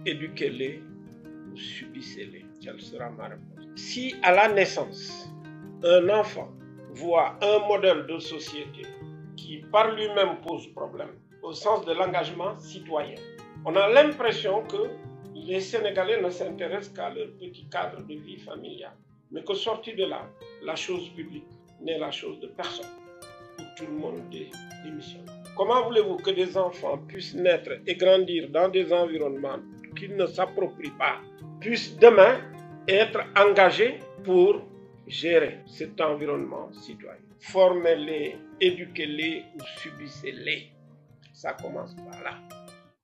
éduquez-les ou subissez-les. Quelle sera ma réponse? Si à la naissance, un enfant voit un modèle de société qui par lui-même pose problème, au sens de l'engagement citoyen, on a l'impression que les Sénégalais ne s'intéressent qu'à leur petit cadre de vie familiale, mais que sorti de là, la chose publique n'est la chose de personne, où tout le monde démissionne. Comment voulez-vous que des enfants puissent naître et grandir dans des environnements qu'ils ne s'approprient pas, puissent demain être engagés pour gérer cet environnement citoyen? Formez-les, éduquez-les ou subissez-les. Ça commence par là.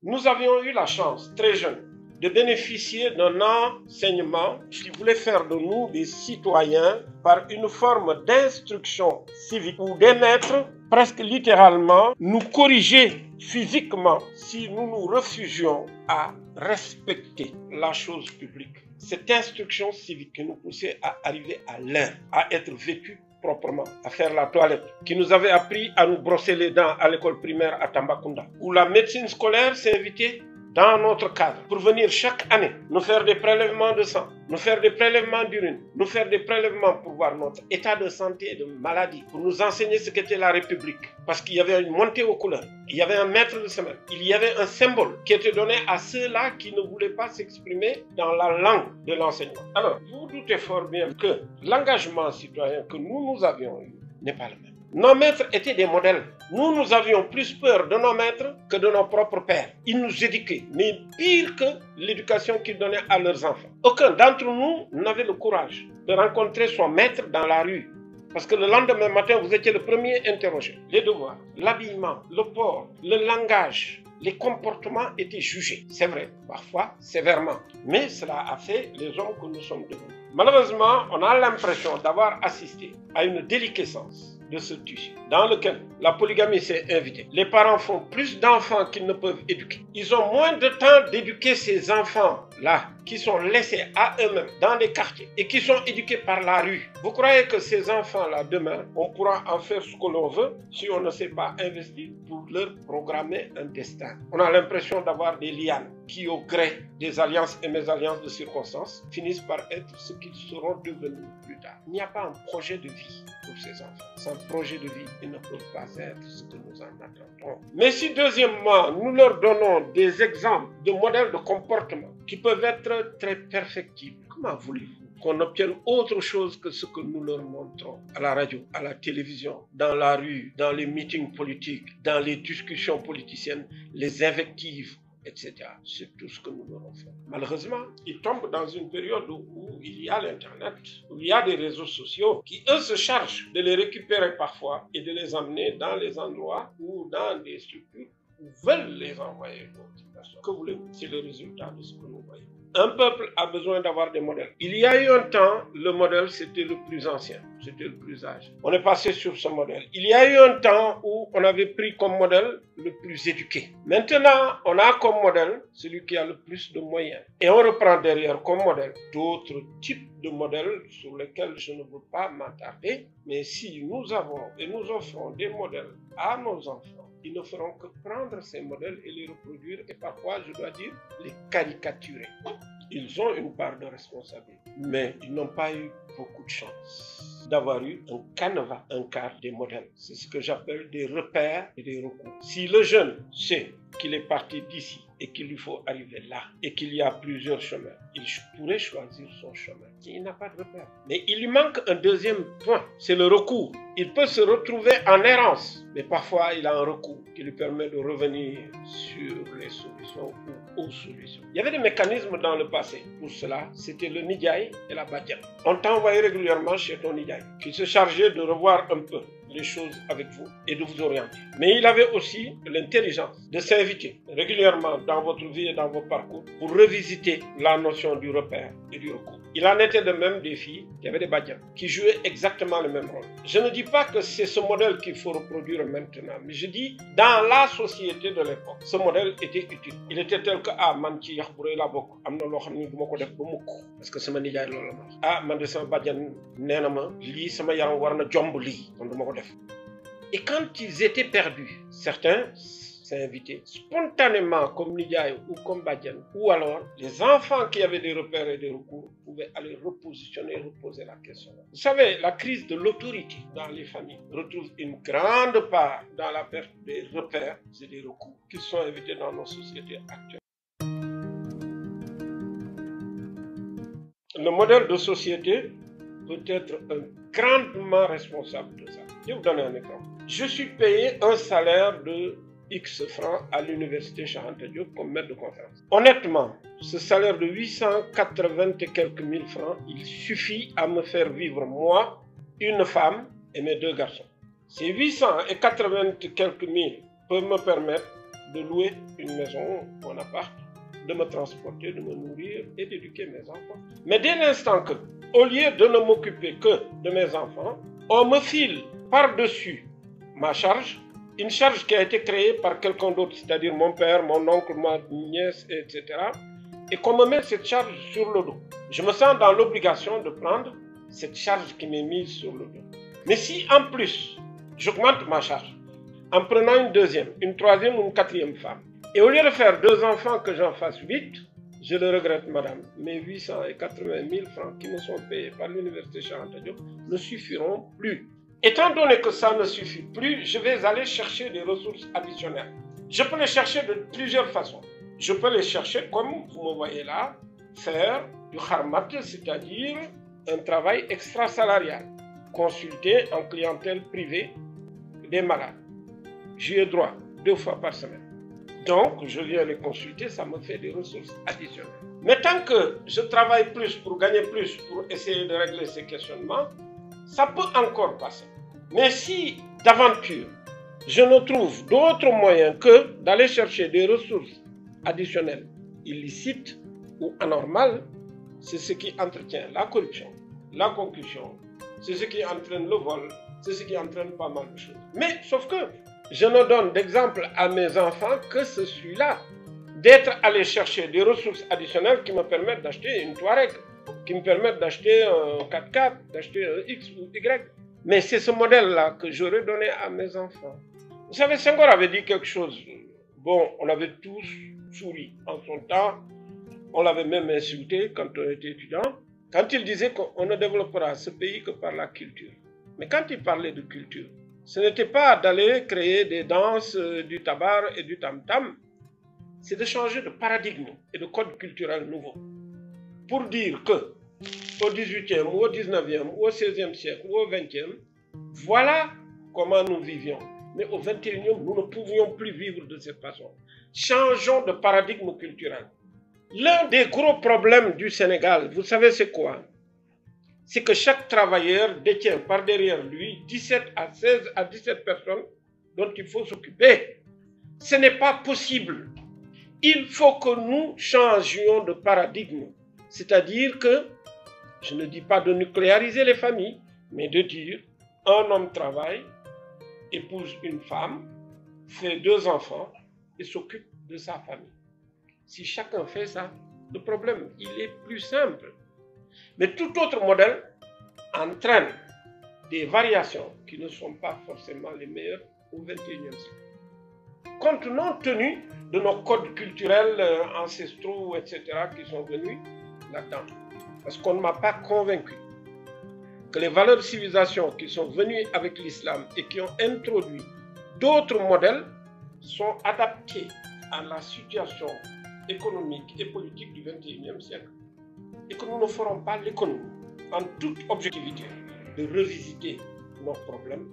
Nous avions eu la chance, très jeunes, de bénéficier d'un enseignement qui voulait faire de nous des citoyens par une forme d'instruction civique où des maîtres, presque littéralement, nous corrigeaient physiquement si nous nous refusions à respecter la chose publique. Cette instruction civique qui nous poussait à arriver à l'heure, à être vêtus proprement, à faire la toilette, qui nous avait appris à nous brosser les dents à l'école primaire à Tambacounda, où la médecine scolaire s'invitait dans notre cadre pour venir chaque année nous faire des prélèvements de sang, nous faire des prélèvements d'urine, nous faire des prélèvements pour voir notre état de santé et de maladie, pour nous enseigner ce qu'était la République. Parce qu'il y avait une montée aux couleurs, il y avait un maître de semaine, il y avait un symbole qui était donné à ceux-là qui ne voulaient pas s'exprimer dans la langue de l'enseignement. Alors, vous doutez fort bien que l'engagement citoyen que nous avions eu n'est pas le même. Nos maîtres étaient des modèles. Nous avions plus peur de nos maîtres que de nos propres pères. Ils nous éduquaient, mais pire que l'éducation qu'ils donnaient à leurs enfants. Aucun d'entre nous n'avait le courage de rencontrer son maître dans la rue. Parce que le lendemain matin, vous étiez le premier interrogé. Les devoirs, l'habillement, le port, le langage, les comportements étaient jugés. C'est vrai, parfois sévèrement. Mais cela a fait les hommes que nous sommes devenus. Malheureusement, on a l'impression d'avoir assisté à une déliquescence de ce tissu, dans lequel la polygamie s'est invitée. Les parents font plus d'enfants qu'ils ne peuvent éduquer. Ils ont moins de temps d'éduquer ces enfants-là, qui sont laissés à eux-mêmes dans les quartiers et qui sont éduqués par la rue. Vous croyez que ces enfants-là, demain, on pourra en faire ce que l'on veut si on ne sait pas investir pour leur programmer un destin? On a l'impression d'avoir des lianes qui, au gré des alliances et mésalliances de circonstances, finissent par être ce qu'ils seront devenus plus tard. Il n'y a pas un projet de vie pour ces enfants. Sans projet de vie, ils ne peuvent pas être ce que nous en attendons. Mais si, deuxièmement, nous leur donnons des exemples de modèles de comportement qui peuvent être très perfectibles, comment voulez-vous qu'on obtienne autre chose que ce que nous leur montrons à la radio, à la télévision, dans la rue, dans les meetings politiques, dans les discussions politiciennes, les invectives, etc. C'est tout ce que nous leur offrons. Malheureusement, ils tombent dans une période où il y a l'Internet, où il y a des réseaux sociaux qui, eux, se chargent de les récupérer parfois et de les emmener dans les endroits ou dans des structures où veulent les envoyer d'autres personnes. Que voulez-vous? C'est le résultat de ce que nous voyons. Un peuple a besoin d'avoir des modèles. Il y a eu un temps, le modèle, c'était le plus ancien, c'était le plus âgé. On est passé sur ce modèle. Il y a eu un temps où on avait pris comme modèle le plus éduqué. Maintenant, on a comme modèle celui qui a le plus de moyens. Et on reprend derrière comme modèle d'autres types de modèles sur lesquels je ne veux pas m'attarder. Mais si nous avons et nous offrons des modèles à nos enfants, ils ne feront que prendre ces modèles et les reproduire et parfois, je dois dire, les caricaturer. Ils ont une part de responsabilité, mais ils n'ont pas eu beaucoup de chance d'avoir eu un canevas, un cadre des modèles. C'est ce que j'appelle des repères et des recours. Si le jeune sait qu'il est parti d'ici et qu'il lui faut arriver là et qu'il y a plusieurs chemins, il pourrait choisir son chemin. Il n'a pas de repère. Mais il lui manque un deuxième point, c'est le recours. Il peut se retrouver en errance, mais parfois il a un recours qui lui permet de revenir sur les solutions ou aux solutions. Il y avait des mécanismes dans le passé pour cela, c'était le Nidjaï et la Badiane. On t'envoyait régulièrement chez ton Nidjaï, qui se chargeait de revoir un peu les choses avec vous et de vous orienter. Mais il avait aussi l'intelligence de s'inviter régulièrement dans votre vie et dans vos parcours pour revisiter la notion du repère et du recours. Il en était de même des filles qui avaient des badians, qui jouaient exactement le même rôle. Je ne dis pas que c'est ce modèle qu'il faut reproduire maintenant, mais je dis dans la société de l'époque, ce modèle était utile. Il était tel que man ci yax bu rëy laa bokk am na loo xam ne du ma ko def ba mukk parce que sama nijaay loolu la ma wax man de sama badian nee na ma lii sama yaram war na jomb lii kon du ma ko def. Et quand ils étaient perdus, certains s'est invité spontanément comme Nidiaye ou comme Badian, ou alors les enfants qui avaient des repères et des recours pouvaient aller reposer la question. Vous savez, la crise de l'autorité dans les familles retrouve une grande part dans la perte des repères et des recours qui sont invités dans nos sociétés actuelles. Le modèle de société peut être grandement responsable de ça. Je vais vous donner un exemple. Je suis payé un salaire de X francs à l'université Cheikh Anta Diop comme maître de conférence. Honnêtement, ce salaire de 880 et quelques mille francs, il suffit à me faire vivre moi, une femme et mes 2 garçons. Ces 880 et quelques mille peuvent me permettre de louer une maison ou un appart, de me transporter, de me nourrir et d'éduquer mes enfants. Mais dès l'instant que, au lieu de ne m'occuper que de mes enfants, on me file par-dessus ma charge, une charge qui a été créée par quelqu'un d'autre, c'est-à-dire mon père, mon oncle, ma nièce, etc. Et qu'on me met cette charge sur le dos. Je me sens dans l'obligation de prendre cette charge qui m'est mise sur le dos. Mais si en plus, j'augmente ma charge, en prenant une deuxième, une troisième ou une quatrième femme, et au lieu de faire 2 enfants, que j'en fasse 8, je le regrette, madame, mes 880 000 francs qui me sont payés par l'université Cheikh Anta Diop ne suffiront plus. Étant donné que ça ne suffit plus, je vais aller chercher des ressources additionnelles. Je peux les chercher de plusieurs façons. Je peux les chercher, comme vous me voyez là, faire du kharmat, c'est-à-dire un travail extrasalarial. Consulter en clientèle privée des malades. J'y ai droit 2 fois par semaine. Donc, je viens les consulter, ça me fait des ressources additionnelles. Mais tant que je travaille plus pour gagner plus, pour essayer de régler ces questionnements, ça peut encore passer. Mais si, d'aventure, je ne trouve d'autres moyens que d'aller chercher des ressources additionnelles illicites ou anormales, c'est ce qui entretient la corruption, la concussion, c'est ce qui entraîne le vol, c'est ce qui entraîne pas mal de choses. Mais, sauf que, je ne donne d'exemple à mes enfants que celui-là, d'être allé chercher des ressources additionnelles qui me permettent d'acheter une Touareg, qui me permettent d'acheter un 4x4, d'acheter un X ou Y. Mais c'est ce modèle-là que j'aurais donné à mes enfants. Vous savez, Senghor avait dit quelque chose. Bon, on avait tous souri en son temps. On l'avait même insulté quand on était étudiant. Quand il disait qu'on ne développera ce pays que par la culture. Mais quand il parlait de culture, ce n'était pas d'aller créer des danses, du tabar et du tam-tam. C'est de changer de paradigme et de code culturel nouveau. Pour dire que au 18e, ou au 19e, ou au 16e siècle, ou au 20e, voilà comment nous vivions. Mais au 21e, nous ne pouvions plus vivre de cette façon. Changeons de paradigme culturel. L'un des gros problèmes du Sénégal, vous savez c'est quoi? C'est que chaque travailleur détient par derrière lui 17 à 16 à 17 personnes dont il faut s'occuper. Ce n'est pas possible. Il faut que nous changions de paradigme. C'est-à-dire que, je ne dis pas de nucléariser les familles, mais de dire un homme travaille, épouse une femme, fait 2 enfants et s'occupe de sa famille. Si chacun fait ça, le problème, il est plus simple. Mais tout autre modèle entraîne des variations qui ne sont pas forcément les meilleures au XXIe siècle. Compte tenu de nos codes culturels ancestraux, etc., qui sont venus là-dedans. Parce qu'on ne m'a pas convaincu que les valeurs de civilisation qui sont venues avec l'islam et qui ont introduit d'autres modèles sont adaptés à la situation économique et politique du XXIe siècle. Et que nous ne ferons pas l'économie, en toute objectivité, de revisiter nos problèmes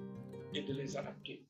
et de les adapter.